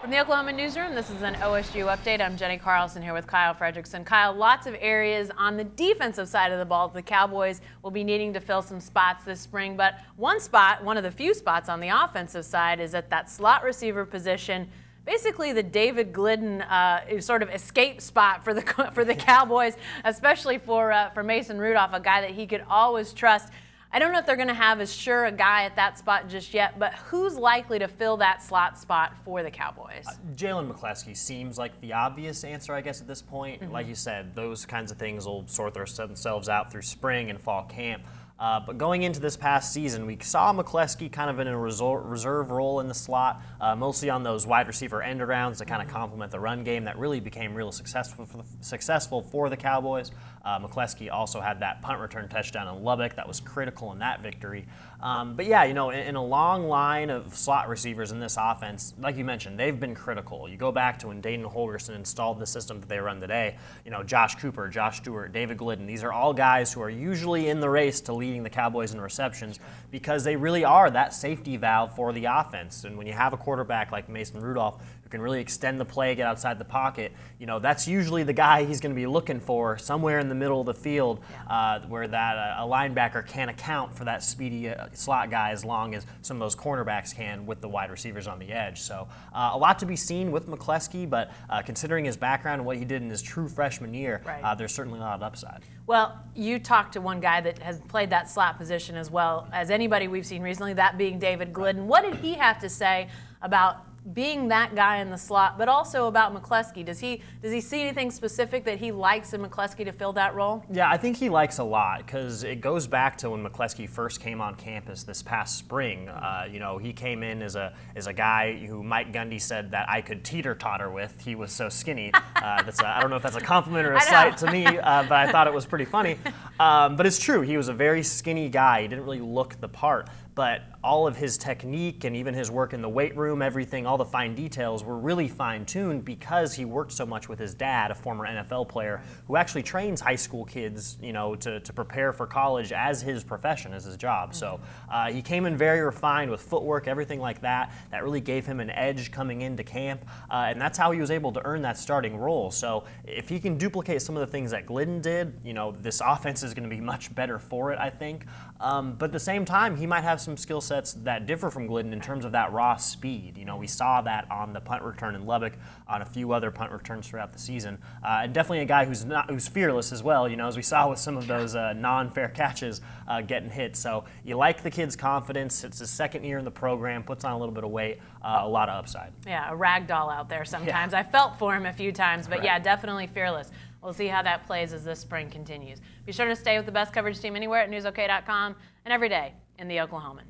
From the Oklahoma Newsroom, this is an OSU update. I'm Jenny Carlson here with Kyle Fredrickson. Kyle, lots of areas on the defensive side of the ball the Cowboys will be needing to fill some spots this spring, but one spot, one of the few spots on the offensive side, is at that slot receiver position. Basically, the David Glidden sort of escape spot for the Cowboys, especially for Mason Rudolph, a guy that he could always trust. I don't know if they're going to have as sure a guy at that spot just yet, but who's likely to fill that slot spot for the Cowboys? Jalen McCleskey seems like the obvious answer, I guess, at this point. Mm-hmm. Like you said, those kinds of things will sort themselves out through spring and fall camp. But going into this past season, we saw McCleskey kind of in a reserve role in the slot, mostly on those wide receiver end arounds to kind of complement the run game that really became real successful for the Cowboys. McCleskey also had that punt return touchdown in Lubbock that was critical in that victory. But yeah, you know, in a long line of slot receivers in this offense, like you mentioned, they've been critical. You go back to when Dayton Holgerson installed the system that they run today, you know, Josh Cooper, Josh Stewart, David Glidden, these are all guys who are usually in the race to leading the Cowboys in receptions because they really are that safety valve for the offense. And when you have a quarterback like Mason Rudolph who can really extend the play, get outside the pocket, you know, that's usually the guy he's going to be looking for somewhere in the middle of the field where that a linebacker can't account for that speedy slot guy as long as some of those cornerbacks can with the wide receivers on the edge. So a lot to be seen with McCleskey, but considering his background and what he did in his true freshman year, there's certainly a lot of upside. Well, you talked to one guy that has played that slot position as well as anybody we've seen recently, that being David Glidden. What did he have to say about being that guy in the slot, but also about McCleskey? Does he see anything specific that he likes in McCleskey to fill that role? Yeah, I think he likes a lot because it goes back to when McCleskey first came on campus this past spring. You know, he came in as a guy who Mike Gundy said that I could teeter-totter with. He was so skinny. I don't know if that's a compliment or a slight to me, but I thought it was pretty funny. But it's true. He was a very skinny guy. He didn't really look the part. But all of his technique and even his work in the weight room, everything, all the fine details were really fine-tuned because he worked so much with his dad, a former NFL player, who actually trains high school kids, you know, to prepare for college as his profession, as his job. So he came in very refined with footwork, everything like that. That really gave him an edge coming into camp, and that's how he was able to earn that starting role. So if he can duplicate some of the things that Glidden did, you know, this offense is going to be much better for it, I think. But at the same time, he might have some skill sets that differ from Glidden in terms of that raw speed. You know, we saw that on the punt return in Lubbock, on a few other punt returns throughout the season, and definitely a guy who's fearless as well. You know, as we saw with some of those non-fair catches getting hit. So you like the kid's confidence. It's his second year in the program, puts on a little bit of weight, a lot of upside. Yeah, a rag doll out there sometimes. Yeah. I felt for him a few times, but yeah, definitely fearless. We'll see how that plays as this spring continues. Be sure to stay with the best coverage team anywhere at newsok.com and every day in the Oklahoman.